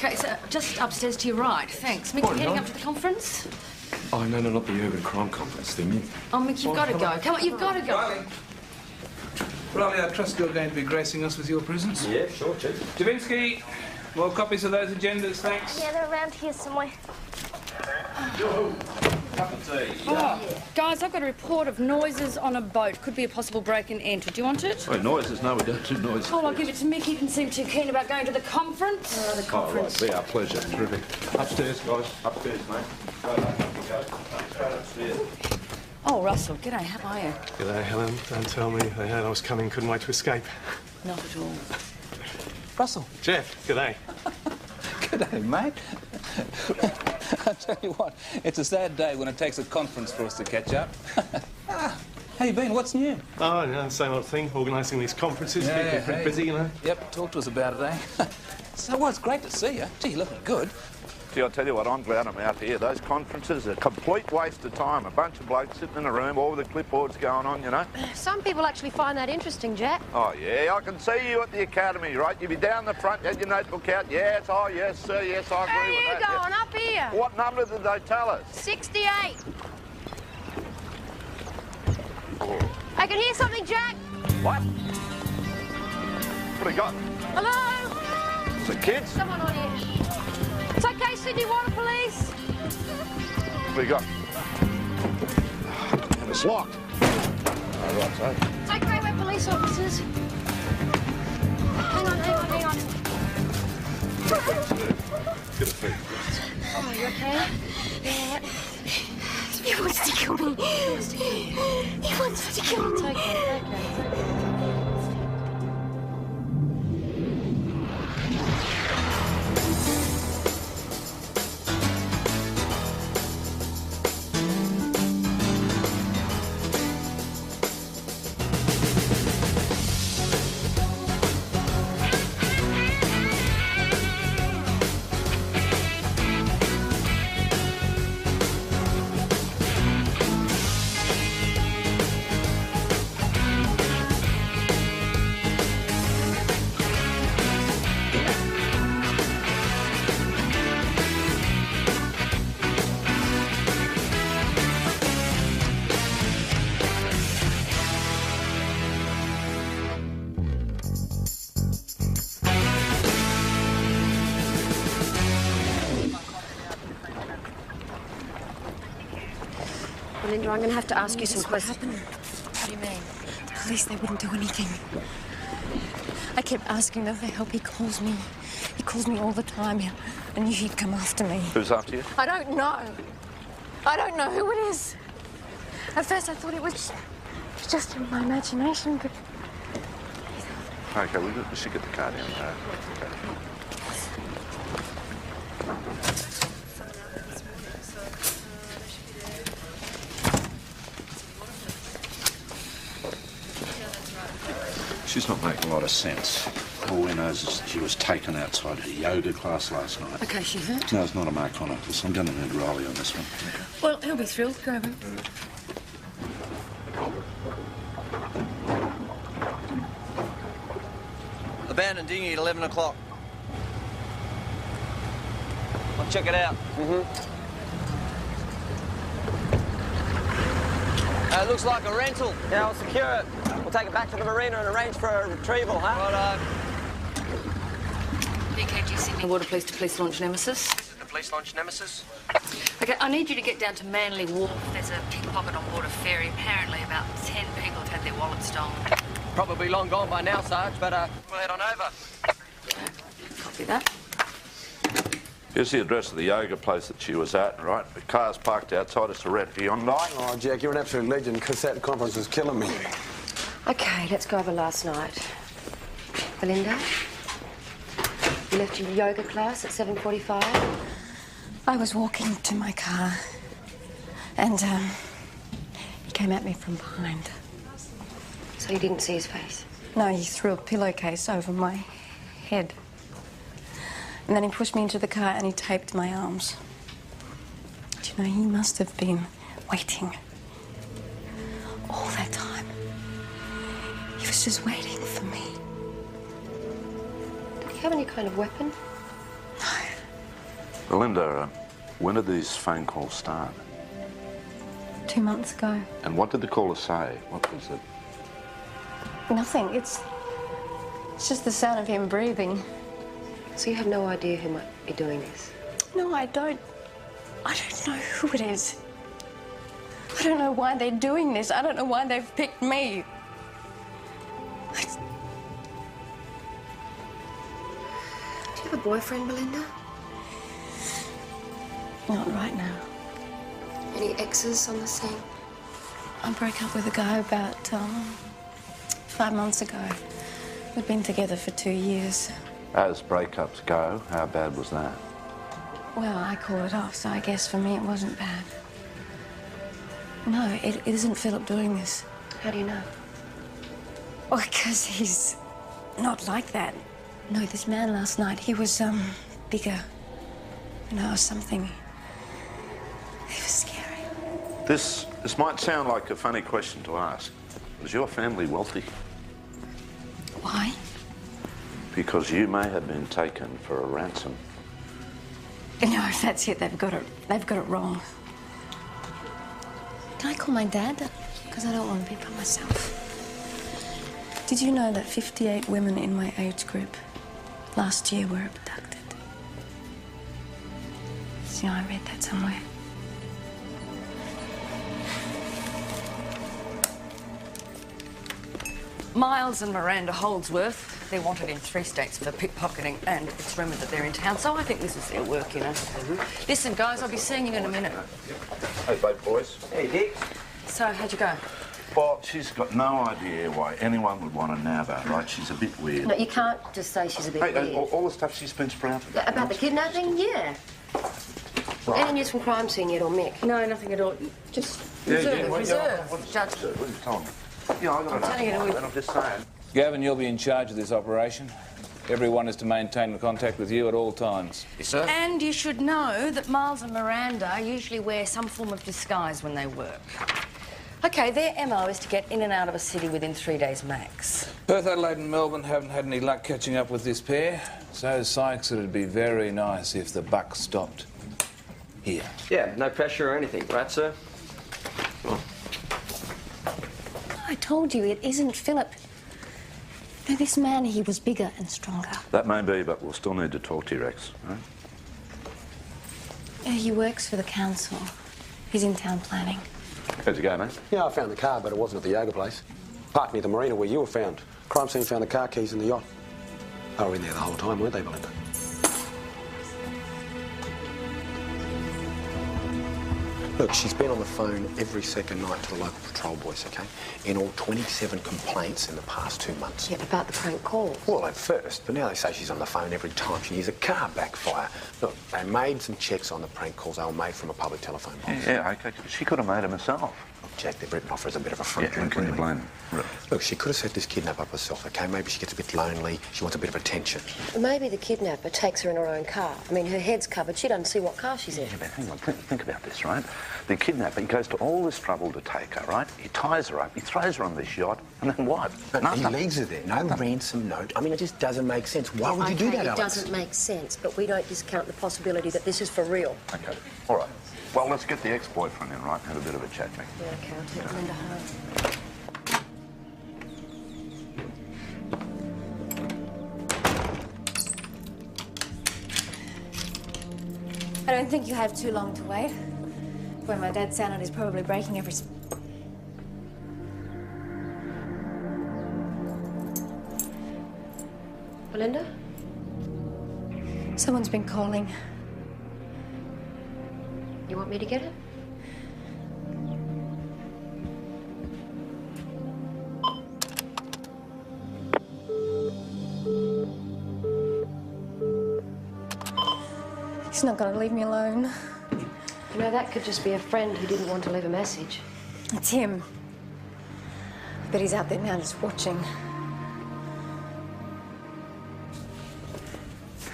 Okay, so just upstairs to your right. Thanks. Mick, you heading up to the conference? Oh, no, not the Urban Crime Conference, the Mint. Oh, Mick, you've got to go. Come on, you've got to go. Riley, I trust you're going to be gracing us with your presence. Yeah, sure, Chief. Javinsky, more copies of those agendas, thanks. Yeah, they're around here somewhere. Cup of tea. Oh, guys, I've got a report of noises on a boat. Could be a possible break and enter. Do you want it? Oh, noises? No, we don't do noises. Oh, I'll give it to Mick. He didn't seem too keen about going to the conference. The conference. Oh, right. Be our pleasure. Terrific. Upstairs, guys. Upstairs, mate. Go. Straight upstairs. Oh, Russell, g'day. How are you? G'day, Helen. Don't tell me they heard I was coming, couldn't wait to escape. Not at all. Russell. Jeff, g'day. G'day, mate. I tell you what, it's a sad day when it takes a conference for us to catch up. How you been? What's new? Oh, no, same old thing, organising these conferences, keeping pretty busy, you know. Yep, talk to us about it, eh? So, well, it's great to see you. Gee, you're looking good. Gee, I'll tell you what, I'm glad I'm out here. Those conferences are a complete waste of time. A bunch of blokes sitting in a room, all with the clipboards going on, you know. Some people actually find that interesting, Jack. Oh, yeah, I can see you at the academy, right? You'd be down the front, had your notebook out. Yes, oh, yes, sir, yes, I agree with that. Where are you going? Up here. What number did they tell us? 68. I can hear something, Jack. What? What do you got? Hello? Is it kids? Someone on here. It's okay, Sydney Water Police. What do you got? And it's locked. Oh, right, so. It's okay, we're police officers. Hang on. Get a feed. Oh, you okay? Yeah. He wants to kill me. He wants to kill me. It's okay. Linda, I'm going to have to ask you some questions. What happened? What do you mean? The police, they wouldn't do anything. I kept asking them for help. He calls me all the time. I knew he'd come after me. Who's after you? I don't know. I don't know who it is. At first I thought it was just in my imagination, but... Okay, we should get the car down. Okay. She's not making a lot of sense. All we know is that she was taken outside her yoga class last night. Okay, she hurt? No, it's not a mark on her. So I'm going to need Riley on this one. Well, he'll be thrilled. Grab him. Abandoned dinghy at 11 o'clock. I'll check it out. It looks like a rental. Yeah, I'll secure it. We'll take it back to the marina and arrange for a retrieval, huh? Righto. BKG Sydney Water Police to police launch Nemesis. The police launch Nemesis? Okay, I need you to get down to Manly Wharf. There's a pickpocket on board a ferry. Apparently about 10 people have had their wallets stolen. Probably long gone by now, Sarge, but we'll head on over. Copy that. Here's the address of the yoga place that she was at, right? The car's parked outside. It's a red Hyundai. Oh, Jack, you're an absolute legend, because that conference was killing me. Okay, let's go over last night. Belinda, you left your yoga class at 7:45. I was walking to my car, and he came at me from behind. So you didn't see his face? No, he threw a pillowcase over my head. And then he pushed me into the car and he taped my arms. Do you know, he must have been waiting all that time. He was just waiting for me. Did he have any kind of weapon? No. Belinda, when did these phone calls start? 2 months ago. And what did the caller say? What was it? Nothing. It's just the sound of him breathing. So you have no idea who might be doing this? No, I don't know who it is. I don't know why they're doing this. I don't know why they've picked me. Do you have a boyfriend, Belinda? Not right now. Any exes on the scene? I broke up with a guy about 5 months ago. We'd been together for 2 years. As breakups go, how bad was that? Well, I called it off, so I guess for me it wasn't bad. No, it isn't Philip doing this. How do you know? Well, because he's not like that. No, this man last night, he was, bigger. You know, something. He was scary. This might sound like a funny question to ask. Was your family wealthy? Why? Because you may have been taken for a ransom. No, if that's it, they've got it wrong. Can I call my dad? Because I don't want to be by myself. Did you know that 58 women in my age group last year were abducted? You know, I read that somewhere. Miles and Miranda Holdsworth, they're wanted in 3 states for pickpocketing, and it's rumoured that they're in town, so I think this is their work, you know. Listen, guys, I'll be seeing you in a minute. Hey, both boys. Hey, Dick. So, how'd you go? Well, she's got no idea why anyone would want to know about, right? She's a bit weird. No, you can't just say she's a bit Hey, weird. all the stuff she's been sprouting. About the kidnapping? Yeah. Right. Any news from crime scene yet, or Mick? No, nothing at all. Just reserve. Judge. What are you telling me? Yeah, I got I'm telling you, and I'm just saying. Gavin, you'll be in charge of this operation. Everyone is to maintain contact with you at all times. Yes, sir. And you should know that Miles and Miranda usually wear some form of disguise when they work. OK, their MO is to get in and out of a city within 3 days max. Perth, Adelaide and Melbourne haven't had any luck catching up with this pair. So, Sykes, it'd be very nice if the buck stopped here. Yeah, no pressure or anything, right, sir? I told you, it isn't Philip. No, this man, he was bigger and stronger. That may be, but we'll still need to talk to you, Rex. Right? Yeah, he works for the council. He's in town planning. How'd you go, mate? Yeah, I found the car, but it wasn't at the yoga place. Parked near the marina where you were found. Crime scene found the car keys in the yacht. They were in there the whole time, weren't they, Belinda? Look, she's been on the phone every second night to the local patrol boys, OK? In all, 27 complaints in the past 2 months. Yeah, about the prank call. Well, at first, but now they say she's on the phone every time she hears a car backfire. Look, they made some checks on the prank calls. They were made from a public telephone box. Yeah, OK. She could have made them herself. Jack, they've written off her as a bit of a front. Yeah, and can you blame them? Really? Look, she could have set this kidnap up herself, OK? Maybe she gets a bit lonely. She wants a bit of attention. Maybe the kidnapper takes her in her own car. I mean, her head's covered. She doesn't see what car she's in. Yeah, but hang on. Think about this, right? The kidnapper, he goes to all this trouble to take her, right? He ties her up, he throws her on this yacht, and then what? He leaves her there. No ransom note. I mean, it just doesn't make sense. Why would you do that, It Alex? doesn't make sense, but we don't discount the possibility that this is for real. OK. All right. Well, let's get the ex-boyfriend in, right? Have a bit of a chat, Mick. Yeah, okay, I'll take Linda home. I don't think you have too long to wait. When my dad sounded, he's probably breaking every... Belinda? Someone's been calling. You want me to get it? He's not going to leave me alone. You know, that could just be a friend who didn't want to leave a message. It's him. But he's out there now just watching.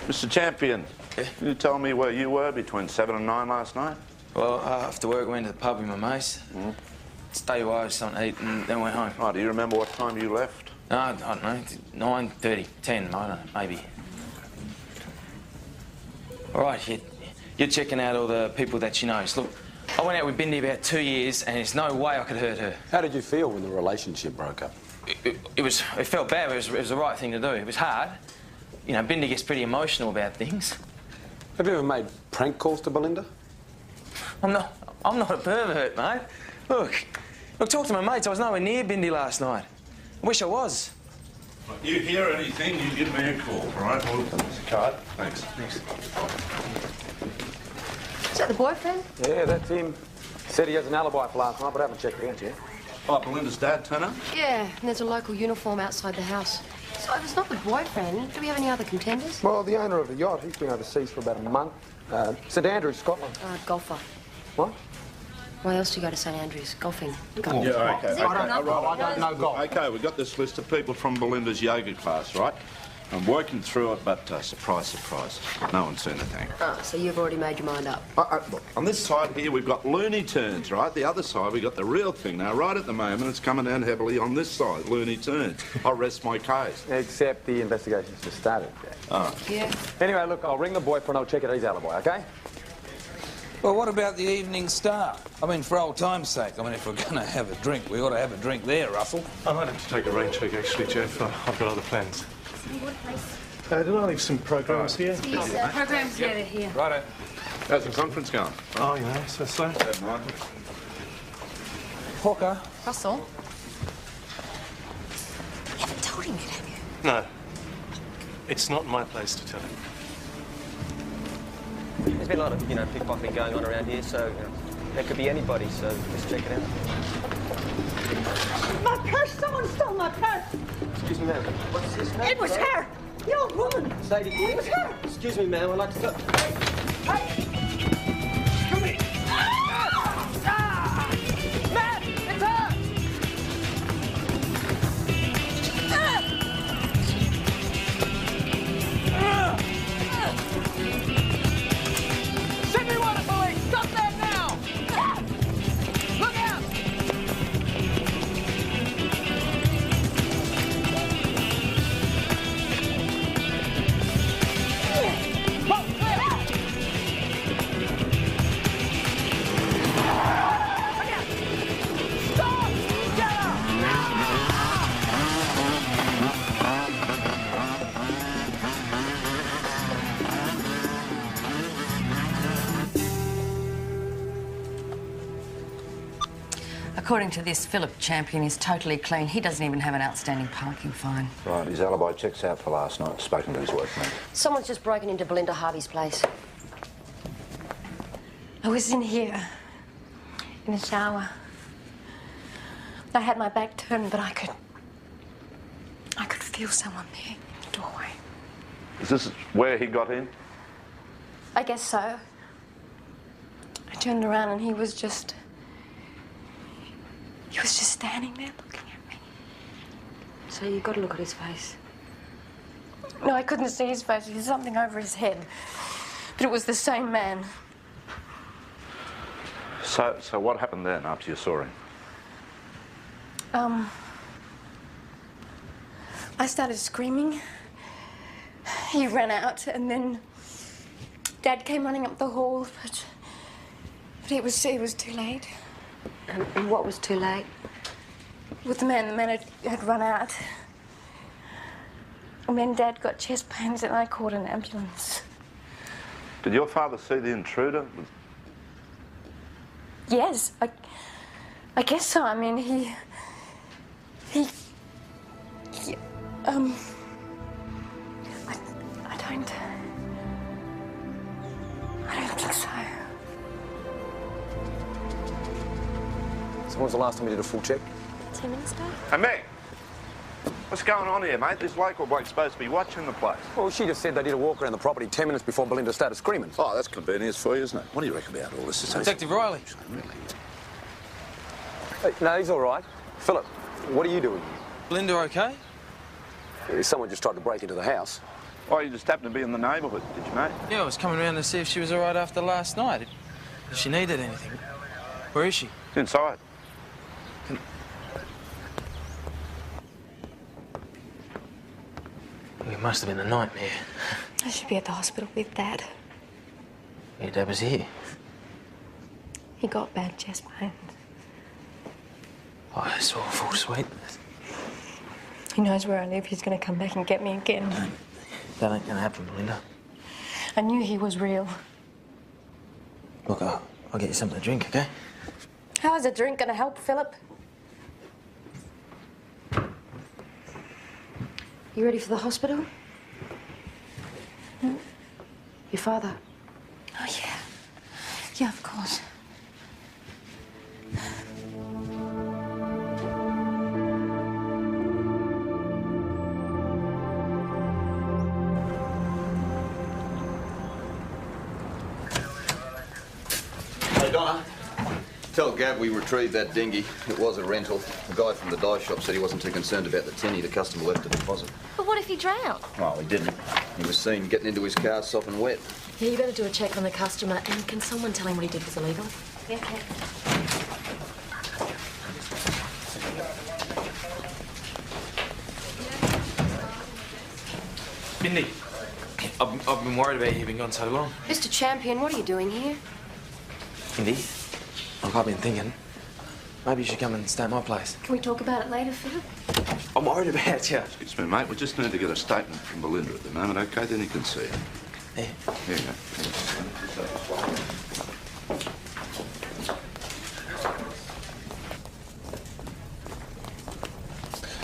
Mr. Champion, you tell me where you were between 7 and 9 last night? Well, after work, went to the pub with my mates. Stayed away, something to eat, and then went home. Oh, do you remember what time you left? No, I don't know. 9:30, 10, I don't know, maybe. All right, You're checking out all the people that she knows. Look, I went out with Bindi about 2 years and there's no way I could hurt her. How did you feel when the relationship broke up? It felt bad, but it was the right thing to do. It was hard. You know, Bindi gets pretty emotional about things. Have you ever made prank calls to Belinda? I'm not a pervert, mate. Look, talk to my mates. I was nowhere near Bindi last night. I wish I was. If you hear anything, you give me a call, all right? Well, there's a card. Thanks. Is that the boyfriend? Yeah, that's him. Said he has an alibi for last night, but I haven't checked it out yet. Oh, Belinda's dad turn up? Yeah, and there's a local uniform outside the house. So if it's not the boyfriend, do we have any other contenders? Well, the owner of the yacht, he's been overseas for about a month. St Andrews, Scotland. Golfer. What? Why else do you go to St Andrews? Golfing. Yeah, OK. I don't know golf. OK, we've got this list of people from Belinda's yoga class, right? I'm working through it, but surprise, surprise, no one's seen a thing. Oh, so you've already made your mind up. Look, on this side here, we've got Looney Tunes, right? The other side, we've got the real thing. Now, right at the moment, it's coming down heavily on this side, Looney Tunes. I'll rest my case. Except the investigation's just started, Jack. Oh. Yeah. Anyway, look, I'll ring the boyfriend, I'll check out his alibi, OK? Well, what about the Evening Star? I mean, for old time's sake. I mean, if we're going to have a drink, we ought to have a drink there, Russell. I might have to take a rain check, actually, Jeff. I've got other plans. Did I leave some programs here? These programs here, they're here. Righto. How's the conference going? Oh, you know, so. Never mind. Hawker. Russell? You haven't told him yet, have you? No. It's not my place to tell him. There's been a lot of, pickpocketing going on around here, so there could be anybody, so just check it out. My purse! Someone stole my purse! Excuse me, ma'am. What's this, ma'am? It was her! The old woman! Sadie, It was her! excuse me, ma'am. I'd like to go. Come here! Matt! It's her! Send me water, police! Stop that now! Look out! According to this, Philip Champion is totally clean. He doesn't even have an outstanding parking fine. Right, his alibi checks out for last night. Spoken to his workmate. Someone's just broken into Belinda Harvey's place. I was in here, in the shower. I had my back turned, but I could feel someone there in the doorway. Is this where he got in? I guess so. I turned around and he was just standing there looking at me. So you got to look at his face. No, I couldn't see his face. There was something over his head. But it was the same man. So what happened then after you saw him? I started screaming. He ran out, and then Dad came running up the hall, but it was too late. And what was too late? With the man had run out. And then Dad got chest pains, and I called an ambulance. Did your father see the intruder? Yes, I guess so. I mean, he I don't think so. So when was the last time you did a full check? 10 minutes ago? Hey, Meg! What's going on here, mate? This local bloke's supposed to be watching the place. Well, she just said they did a walk around the property 10 minutes before Belinda started screaming. Oh, that's convenience for you, isn't it? What do you reckon about all this? Detective Riley. Really? Hey, no, he's all right. Philip, what are you doing? Linda okay? Someone just tried to break into the house. Oh, you just happened to be in the neighbourhood, did you, mate? Yeah, I was coming around to see if she was all right after last night. If she needed anything. Where is she? It's inside. It must have been a nightmare. I should be at the hospital with Dad. Your dad was here. He got bad chest pains. Oh, it's awful, sweet. He knows where I live. He's going to come back and get me again. That ain't gonna happen, Belinda. I knew he was real. Look, I'll get you something to drink, okay? How is a drink going to help, Philip? You ready for the hospital? Your father? Oh, yeah. Yeah, of course. Hey, Donna. Tell Gav we retrieved that dinghy. It was a rental. The guy from the dive shop said he wasn't too concerned about the tinny the customer left a deposit. But what if he drowned? Well, he didn't. He was seen getting into his car sopping wet. Yeah, you better do a check on the customer. And can someone tell him what he did was illegal? Yeah, okay. Bindi, I've been worried about you. You've been gone so long. Mr. Champion, what are you doing here? Bindi, look, I've been thinking, maybe you should come and stay at my place. Can we talk about it later, Philip? I'm worried about you. Excuse me, mate. We just need to get a statement from Belinda at the moment, OK? Then you can see her. Yeah. Here you go.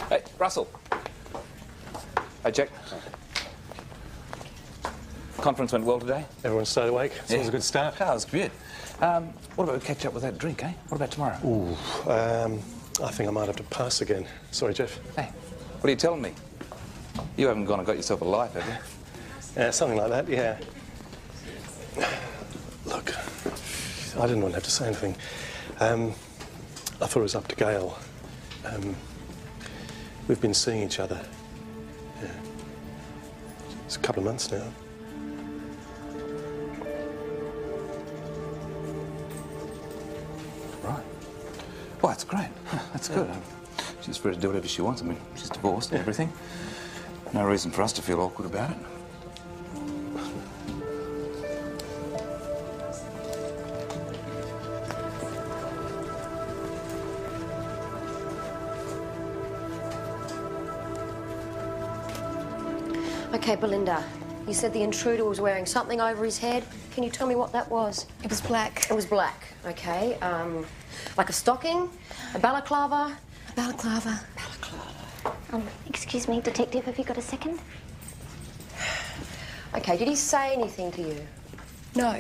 Hey, Russell. Hey, Jack. Conference went well today? Everyone stayed awake. So it was a good start. Oh, it was good. What about we catch up with that drink, eh? What about tomorrow? Ooh, I think I might have to pass again. Sorry, Jeff. Hey, what are you telling me? You haven't gone and got yourself a life, have you? Yeah, something like that, yeah. Look, I didn't want to have to say anything. I thought it was up to Gail. We've been seeing each other. Yeah. It's a couple of months now. Right. Well, that's great. That's good. She's free to do whatever she wants. I mean, she's divorced and everything. No reason for us to feel awkward about it. Okay, Belinda, you said the intruder was wearing something over his head. Can you tell me what that was? It was black. It was black, okay. Like a stocking, a balaclava. A balaclava. Excuse me, Detective, have you got a second? Okay, did he say anything to you? No.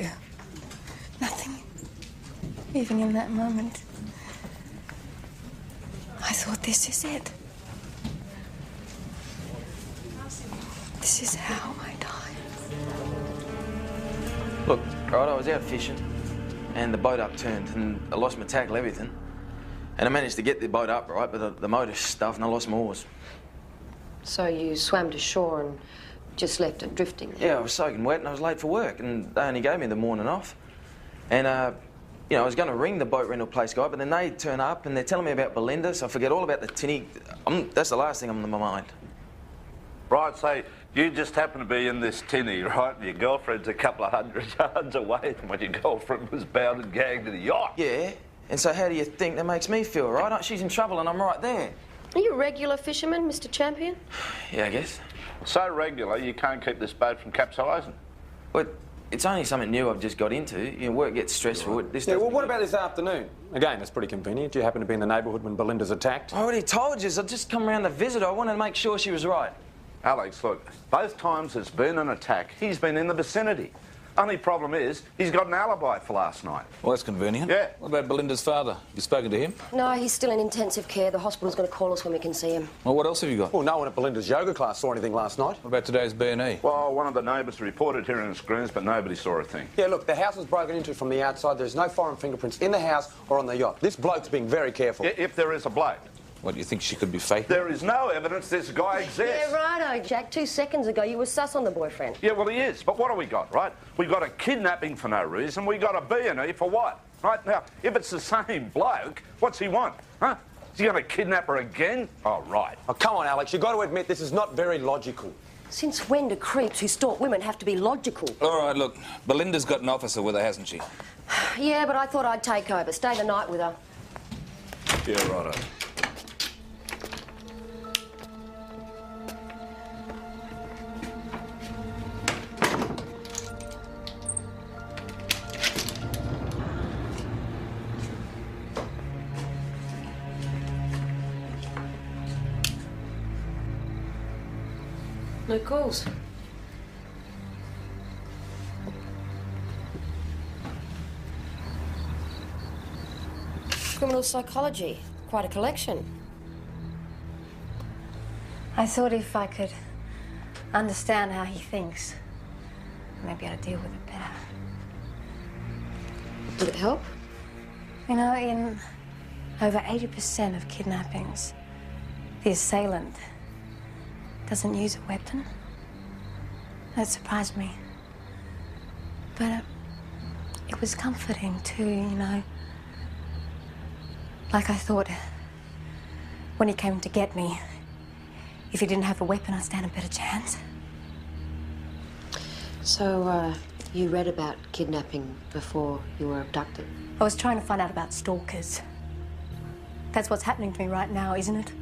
Nothing. Even in that moment. I thought, this is it. This is how I die. Look, right, I was out fishing and the boat upturned and I lost my tackle, everything. And I managed to get the boat up, right, but the motor stuffed and I lost my oars. So you swam to shore and just left it drifting? Yeah, I was soaking wet and I was late for work and they only gave me the morning off. And, you know, I was going to ring the boat rental place guy, but then they turn up and they're telling me about Belinda, so I forget all about the tinny. That's the last thing on my mind. Right, so you just happen to be in this tinny, right? And your girlfriend's a couple of 100 yards away from when your girlfriend was bound and gagged to the yacht. Yeah, and so how do you think that makes me feel, right? She's in trouble and I'm right there. Are you a regular fisherman, Mr. Champion? Yeah, I guess. So regular, you can't keep this boat from capsizing. But it's only something new I've just got into. You know, work gets stressful. Yeah, well, what about this afternoon? Again, that's pretty convenient. Do you happen to be in the neighbourhood when Belinda's attacked? I already told you. I'd just come around to visit her. I wanted to make sure she was right. Alex, look, both times there's been an attack, he's been in the vicinity. Only problem is, he's got an alibi for last night. Well, that's convenient. Yeah. What about Belinda's father? Have you spoken to him? No, he's still in intensive care. The hospital's going to call us when we can see him. Well, what else have you got? Well, no one at Belinda's yoga class saw anything last night. What about today's B&E? Well, one of the neighbours reported hearing the screams, but nobody saw a thing. Yeah, look, the house was broken into from the outside. There's no foreign fingerprints in the house or on the yacht. This bloke's being very careful. If there is a bloke. What, do you think she could be fake? There is no evidence this guy exists. Yeah, righto, Jack. 2 seconds ago, you were sus on the boyfriend. Yeah, well, he is. But what have we got, right? We've got a kidnapping for no reason. We got a B&E for what? Right? Now, if it's the same bloke, what's he want? Huh? Is he going to kidnap her again? Oh, right. Oh, come on, Alex. You've got to admit this is not very logical. Since when do creeps who stalk women have to be logical? All right, look, Belinda's got an officer with her, hasn't she? Yeah, but I thought I'd take over, stay the night with her. Yeah, righto. No calls. Criminal psychology. Quite a collection. I thought if I could understand how he thinks, maybe I'd deal with it better. Did it help? You know, in over 80% of kidnappings, the assailant doesn't use a weapon. That surprised me. But it was comforting too, you know. Like I thought, when he came to get me, if he didn't have a weapon, I'd stand a better chance. So, you read about kidnapping before you were abducted? I was trying to find out about stalkers. That's what's happening to me right now, isn't it?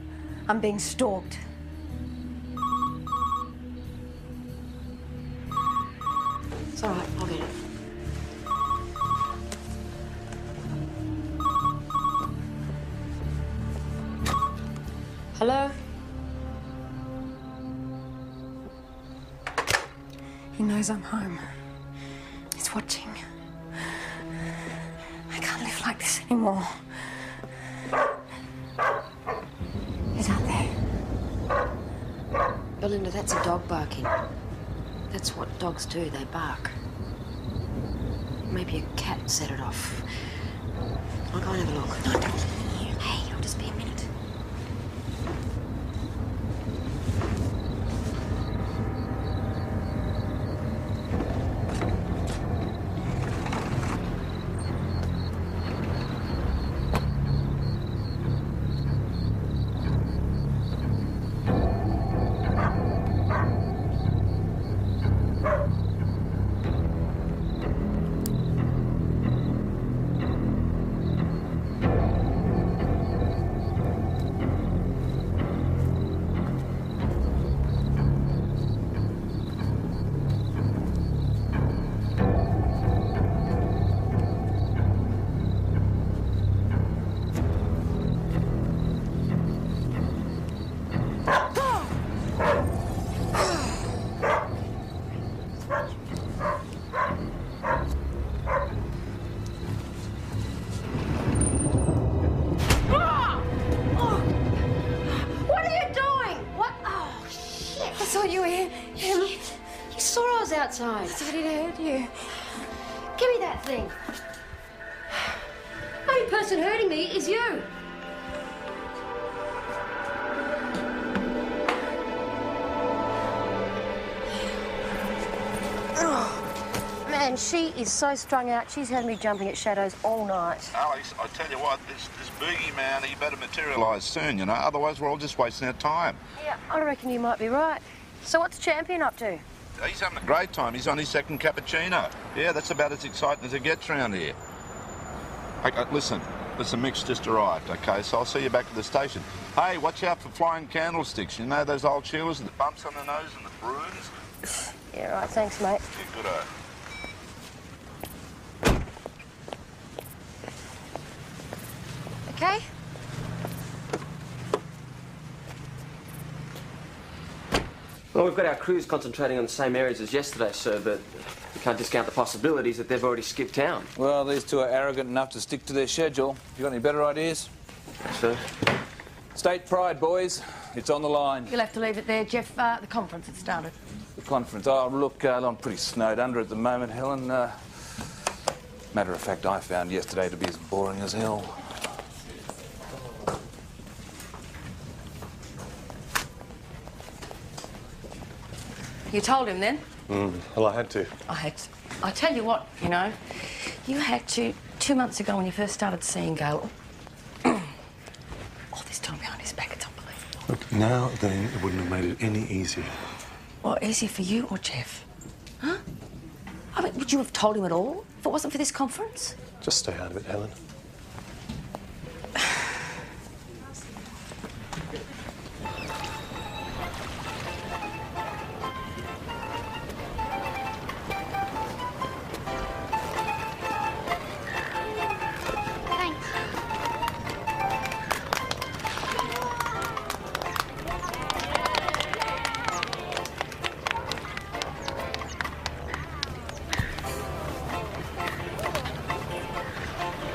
I'm being stalked. It's all right, I'll get it. Hello? He knows I'm home. He's watching. I can't live like this anymore. He's out there. Belinda, that's a dog barking. That's what dogs do, they bark. Maybe a cat set it off. I'll go and have a look. No, don't leave me here. Hey, I'll just be a minute. Outside. I thought he'd heard you. Give me that thing. The only person hurting me is you. Oh, man, she is so strung out. She's had me jumping at shadows all night. Alex, I tell you what, this boogie man, he better materialise soon, you know, otherwise we're all just wasting our time. Yeah, I reckon you might be right. So what's Champion up to? He's having a great time. He's on his second cappuccino. Yeah, that's about as exciting as it gets around here. Okay, listen, Mick's just arrived, okay, so I'll see you back at the station. Hey, watch out for flying candlesticks. You know those old Sheilas with the bumps on the nose and the bruise? Yeah, right, thanks, mate. Yeah, good-o. Okay? Well, we've got our crews concentrating on the same areas as yesterday, sir, but we can't discount the possibilities that they've already skipped town. Well, these two are arrogant enough to stick to their schedule. You got any better ideas? Yes, sir. State pride, boys. It's on the line. You'll have to leave it there, Jeff. The conference has started. The conference. Oh, look, I'm pretty snowed under at the moment, Helen. Matter of fact, I found yesterday to be as boring as hell. You told him then? Well, I had to. I tell you what, you know, you had to 2 months ago when you first started seeing Gail. All this time behind his back, it's unbelievable. Look, now then, it wouldn't have made it any easier. Well, easier for you or Jeff? Huh? I mean, would you have told him at all if it wasn't for this conference? Just stay out of it, Helen.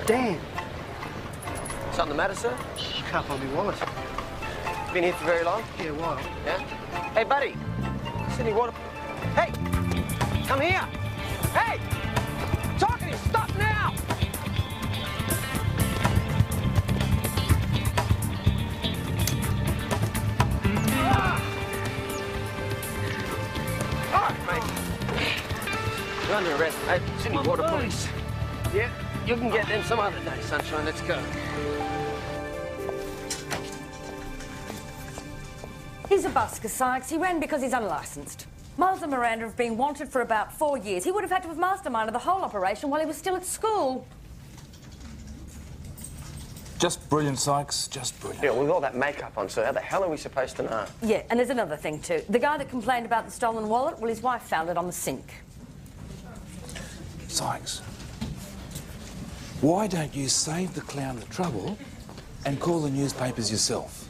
Dan. Something the matter, sir? Can't find my wallet. Been here for very long? Yeah, a while. Yeah? Hey, buddy. Sydney, what? Hey! Come here! Hey! Talking to you! Stop now! All right, mate. You're under arrest, mate. Sydney Water Police. Yeah? You can get them some other day, sunshine. Let's go. He's a busker, Sykes. He ran because he's unlicensed. Miles and Miranda have been wanted for about 4 years. He would have had to have masterminded the whole operation while he was still at school. Just brilliant, Sykes. Just brilliant. Yeah, with all that makeup on, sir, how the hell are we supposed to know? Yeah, and there's another thing, too. The guy that complained about the stolen wallet, well, his wife found it on the sink. Sykes, why don't you save the clown the trouble and call the newspapers yourself?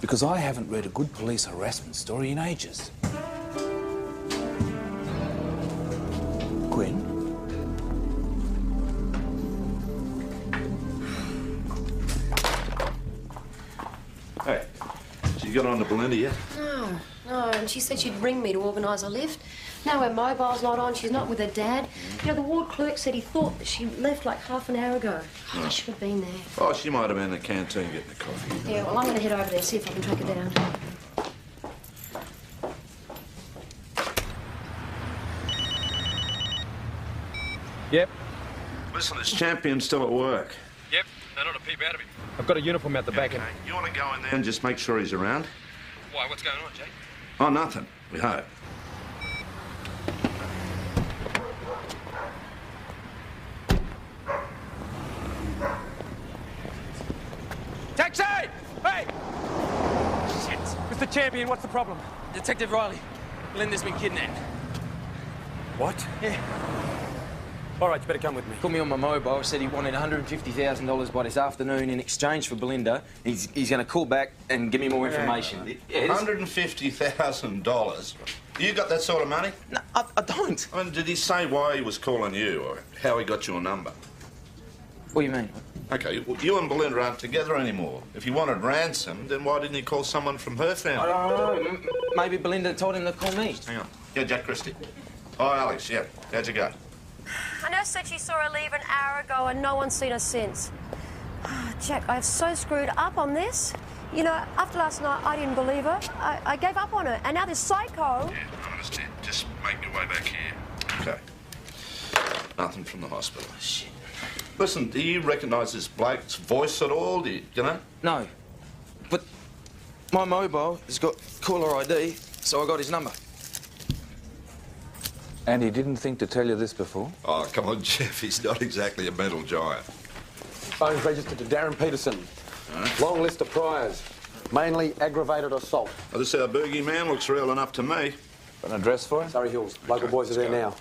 Because I haven't read a good police harassment story in ages. Gwen? Hey, did you get on to Belinda yet? No, and she said she'd ring me to organise a lift. Now her mobile's not on, she's not with her dad. You know, the ward clerk said he thought that she left like half an hour ago. God, I should have been there. Oh, she might have been in the canteen getting a coffee. Yeah, well, I'm going to head over there, see if I can track her down. Yep. Listen, is Champion still at work? Yep, they're not a peep out of him. I've got a uniform out the back end. You want to go in there and just make sure he's around? Why, what's going on, Jake? Oh, nothing. We hope. Taxi! Hey! Shit. Mr. Champion, what's the problem? Detective Riley. Belinda's been kidnapped. What? Yeah. All right, you better come with me. Called me on my mobile, said he wanted $150,000 by this afternoon in exchange for Belinda. He's going to call back and give me more information. Yeah, $150,000? You got that sort of money? No, I don't. I mean, did he say why he was calling you or how he got your number? What do you mean? Okay, well, you and Belinda aren't together anymore. If you wanted ransom, then why didn't he call someone from her family? I don't know. Maybe Belinda told him to call me. Hang on. Yeah, Jack Christie. Oh, Alex, yeah. How'd you go? A nurse said she saw her leave an hour ago and no one's seen her since. Oh, Jack, I've so screwed up on this. You know, after last night, I didn't believe her. I gave up on her. And now this psycho... Yeah, I understand. Just make your way back here. Okay. Nothing from the hospital. Shit. Listen, do you recognise this bloke's voice at all? Do you know? No. But my mobile has got caller ID, so I got his number. And he didn't think to tell you this before? Oh, come on, Jeff. He's not exactly a mental giant. Phone's registered to Darren Peterson. Long list of priors. Mainly aggravated assault. Well, this our boogie man looks real enough to me. Got an address for him? Surrey Hills. Local boys are there now.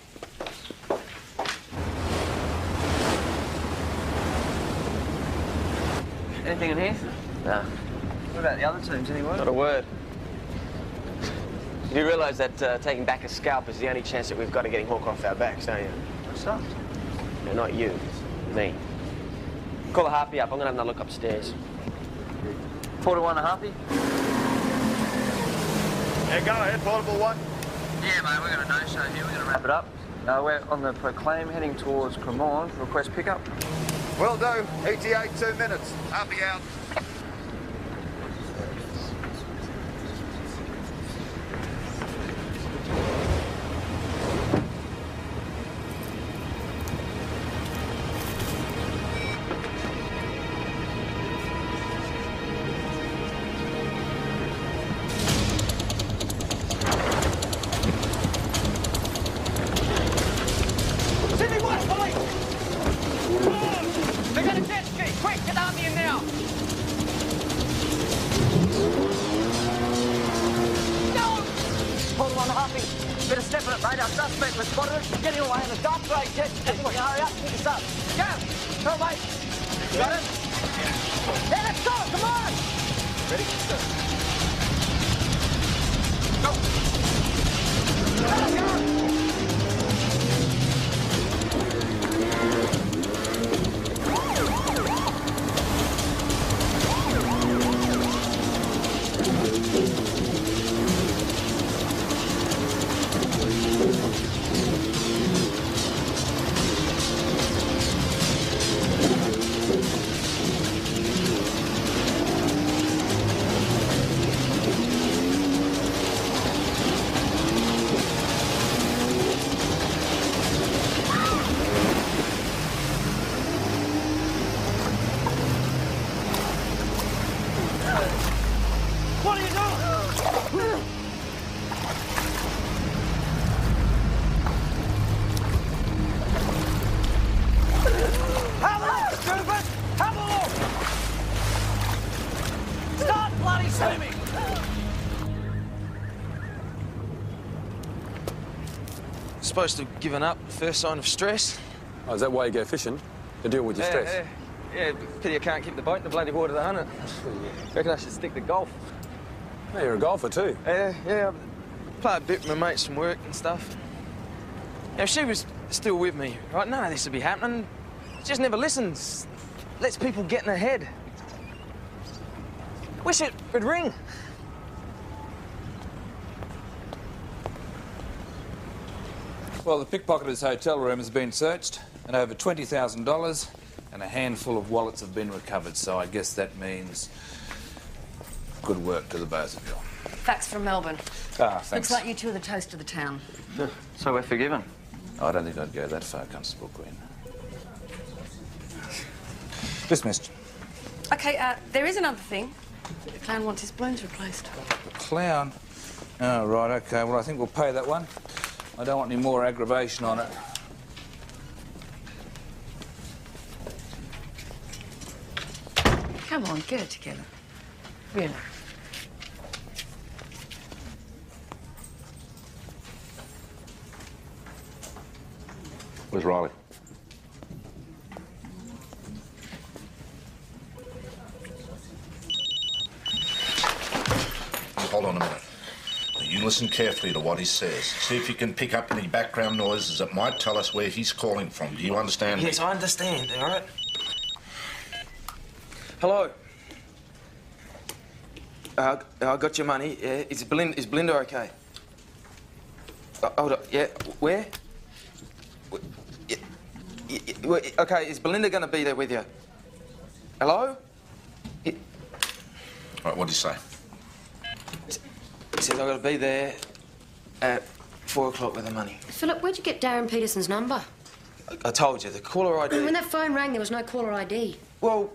Anything in here? No. What about the other teams, any word? Not a word. You realise that taking back a scalp is the only chance that we've got of getting Hawk off our backs, don't you? What's up? No, not you. Me. Call the harpy up. I'm going to have another look upstairs. 4 to 1 a harpy? Yeah, go ahead, portable one. Yeah, mate, we're going to no-show here. We're going to wrap it up. We're on the Proclaim, heading towards Cremorne. Request pickup. Will do. ETA 2 minutes. Harpy out. Radar suspect was spotted. Getting away in a dark grey jet. Everyone, hurry up, pick us up. Go! Come on, mate. Got it? Yeah, let's go, come on! Ready? Go! Go! What are you doing? Have a look, stupid! Have a look! Start bloody swimming! Supposed to have given up, first sign of stress. Oh, is that why you go fishing? To deal with your stress? Yeah, pity I can't keep the boat in the bloody water to hunt it. Reckon I should stick to golf. Hey, you're a golfer too. Yeah, I play a bit with my mates from work and stuff. Now, if she was still with me, right, none of this would be happening. She just never listens. Lets people get in her head. Wish it would ring. Well, the pickpocketer's hotel room has been searched, and over $20,000 and a handful of wallets have been recovered, so I guess that means good work to the both of you. Fax from Melbourne. Ah, thanks. Looks like you two are the toast of the town. So we're forgiven? I don't think I'd go that far, Constable Queen. Dismissed. OK, there is another thing. The clown wants his balloons replaced. Clown? Oh, right, OK. Well, I think we'll pay that one. I don't want any more aggravation on it. Come on, get it together. Really. Where's Riley? Hold on a minute. Now, you listen carefully to what he says. See if you can pick up any background noises that might tell us where he's calling from. Do you understand me? Yes, I understand, all right? Hello. I got your money. Yeah, is Belinda okay? Hold on. Yeah, where? Okay, is Belinda going to be there with you? Hello? All right, what do you say? He says I've got to be there at 4 o'clock with the money. Philip, where'd you get Darren Peterson's number? I told you, the caller ID... When that phone rang, there was no caller ID. Well,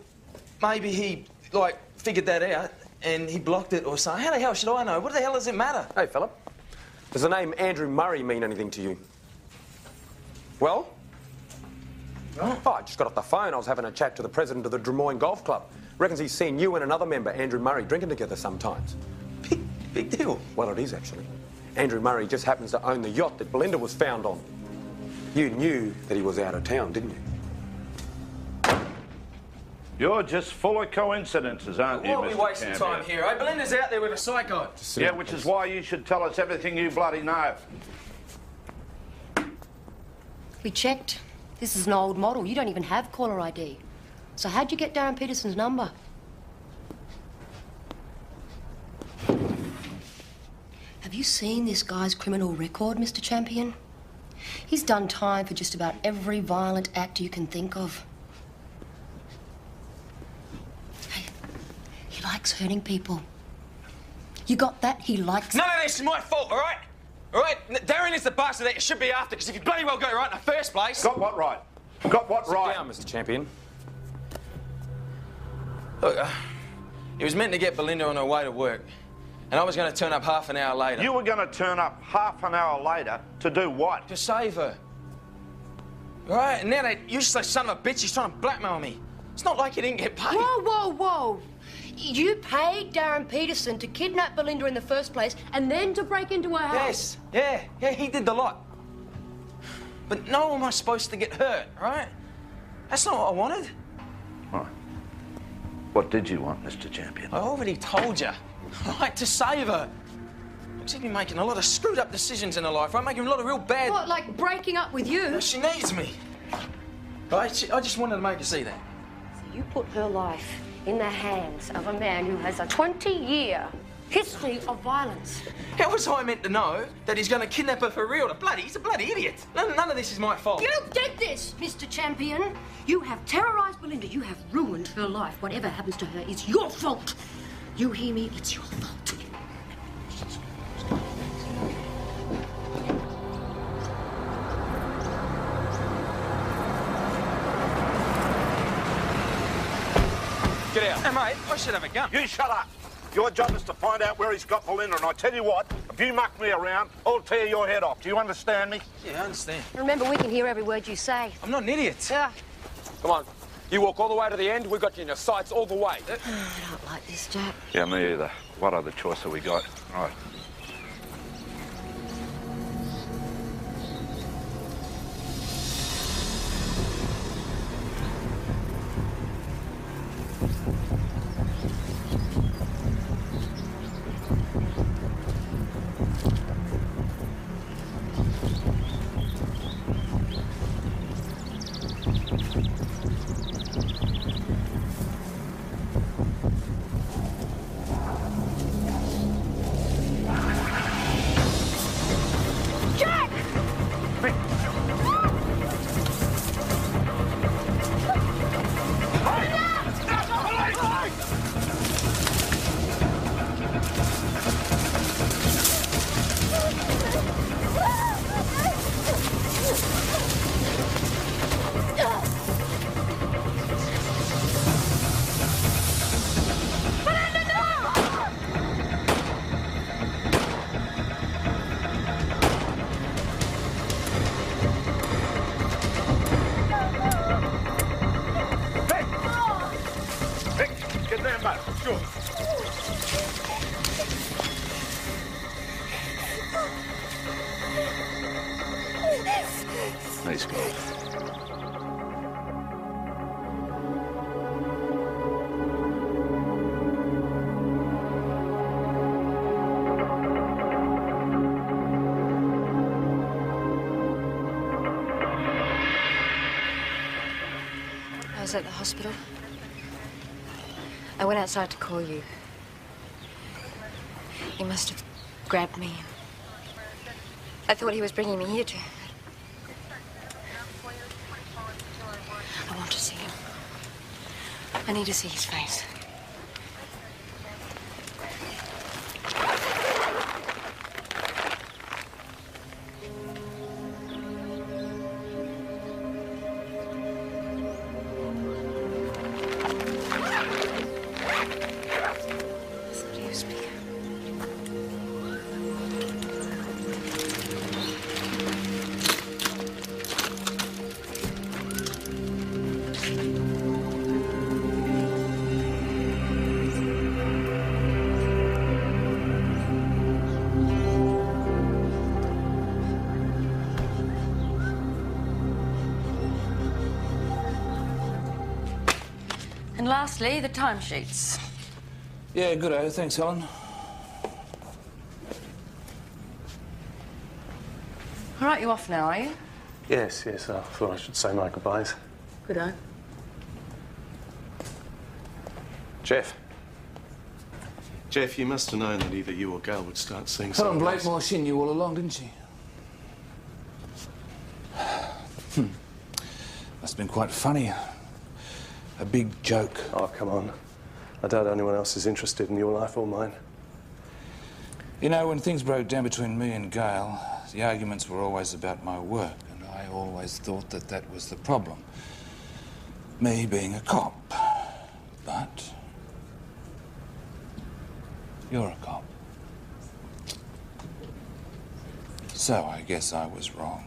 maybe he, like, figured that out and he blocked it or something. How the hell should I know? What the hell does it matter? Hey, Philip. Does the name Andrew Murray mean anything to you? Well? Oh, I just got off the phone. I was having a chat to the president of the Drummoyne Golf Club. Reckons he's seen you and another member, Andrew Murray, drinking together sometimes. Big deal. Well, it is, actually. Andrew Murray just happens to own the yacht that Belinda was found on. You knew that he was out of town, didn't you? You're just full of coincidences, aren't you, Mr. Why are we wasting time here, eh? Belinda's out there with a psycho. Yeah, which is why you should tell us everything you bloody know. We checked. This is an old model. You don't even have caller ID. So how'd you get Darren Peterson's number? Have you seen this guy's criminal record, Mr. Champion? He's done time for just about every violent act you can think of. Hey, he likes hurting people. You got that? He likes... None of this is my fault, all right? All right? Darren is the bastard that you should be after, because if you bloody well got it right in the first place... Got what right? Got what right? Sit down, Mr. Champion. Look, he was meant to get Belinda on her way to work. And I was going to turn up half an hour later. You were going to turn up half an hour later to do what? To save her. Right? And now that useless son of a bitch is trying to blackmail me. It's not like he didn't get paid. Whoa, whoa, whoa. You paid Darren Peterson to kidnap Belinda in the first place and then to break into her house. Yes, yeah, he did the lot. But no one was supposed to get hurt, right? That's not what I wanted. Right. What did you want, Mr. Champion? I already told you. I like to save her. She's been making a lot of screwed up decisions in her life, right? Making a lot of real bad... What, like breaking up with you? She needs me. Right? I just wanted to make her see that. So you put her life in the hands of a man who has a 20-year history of violence. How was I meant to know that he's going to kidnap her for real? He's a bloody idiot. None of this is my fault. You did this, Mr. Champion. You have terrorised Belinda. You have ruined her life. Whatever happens to her is your fault. You hear me? It's your fault. Get out. Hey, mate, I should have a gun. You shut up. Your job is to find out where he's got Belinda, and I tell you what, if you muck me around, I'll tear your head off. Do you understand me? Yeah, I understand. Remember, we can hear every word you say. I'm not an idiot. Yeah. Come on. You walk all the way to the end, we've got you in your sights all the way. I don't like this, Jack. Yeah, me either. What other choice have we got? Right. Nice go. I was at the hospital. I went outside to call you. He must have grabbed me. I thought he was bringing me here to... I want to see him. I need to see his face. And lastly, the timesheets. Yeah, good. Thanks, Helen. All right, you off now, are you? Yes, yes, I thought I should say my goodbyes. Good-o. Jeff. Jeff, you must have known that either you or Gail would start seeing Helen something else. Blakemore, she knew all along, didn't she? Must have been quite funny. A big joke. Oh, come on. I doubt anyone else is interested in your life or mine. You know, when things broke down between me and Gail, the arguments were always about my work, and I always thought that that was the problem. Me being a cop. But you're a cop. So I guess I was wrong.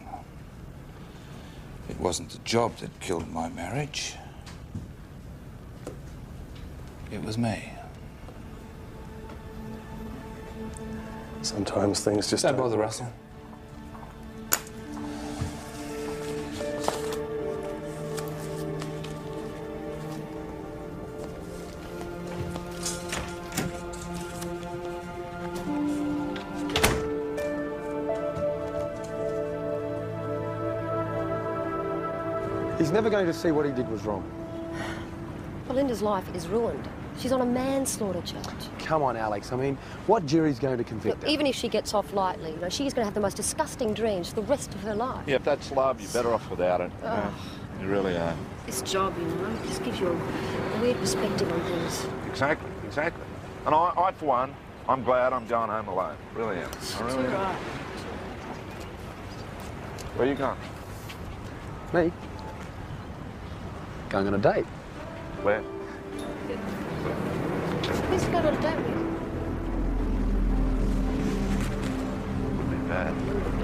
It wasn't the job that killed my marriage. It was me. Sometimes things just Don't bother, Russell. He's never going to see what he did was wrong. Belinda's life is ruined. She's on a manslaughter charge. Come on, Alex. I mean, what jury's going to convict Look, her? even if she gets off lightly, you know, she's going to have the most disgusting dreams for the rest of her life. Yeah, if that's love, you're better off without it. Oh. You really are. This job, you know, just gives you a weird perspective on things. Exactly, exactly. And I, for one, I'm glad I'm going home alone. Really am. I really am. Right. Where are you going? Me? Going on a date. Where? Who's going on a date with you? Wouldn't be bad.